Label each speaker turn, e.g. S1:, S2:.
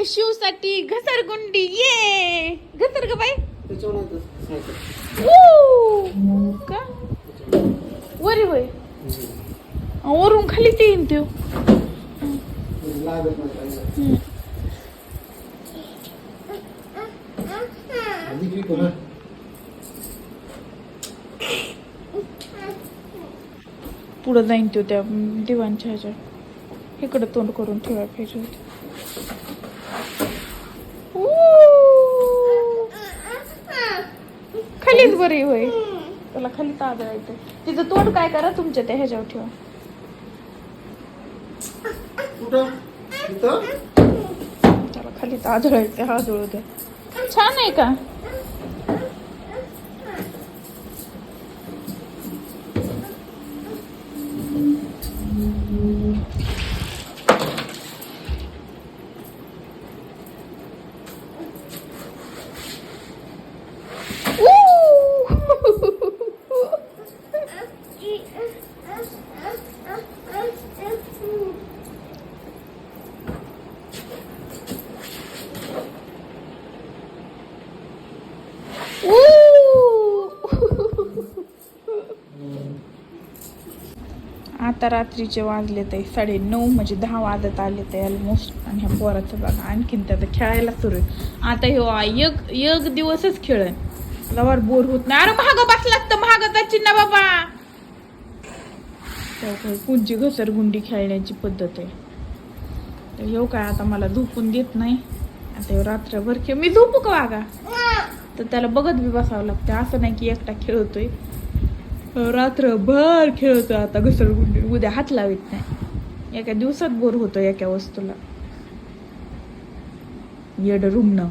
S1: शिवसाठी घसरगुंडी ये घसर ग बाई का वरी होय वरून खाली ते येईन त्यो पुढं जाईन तो त्या दिवाणच्या ह्याच्यात इकडं तोंड करून ठेवा पाहिजे होते खालीच बरी होय त्याला खाली ताजळायचं तिचं तोंड काय करा तुमच्या त्या ह्याच्यावर ठेवा त्याला खाली ताजळायचं हा जुळू द्या छान आहे का आता रात्रीचे वाजले ते 9:30 म्हणजे 10 वाजत आले ते ऑलमोस्ट आणि ह्या पोराचं बघा आणखीन त्याचं खेळायला सुरू आहे आता ह्यो एक दिवसच खेळन लवार बोर होत नाही अरे महाग बसलात तर महाग जाची ना बाबा कोणची घसरगुंडी खेळण्याची पद्धत आहे तर ह्यो काय आता मला झोपून देत नाही आता रात्रभर खेळ मी झोपू का वागा तर त्याला बघत बी बसावं लागतं असं नाही की एकटा खेळतोय रात्रभर खेळतो आता घसरगुंडी उद्या हात लावित नाही एका दिवसात बोर होतो एका वस्तूला येड रूमनं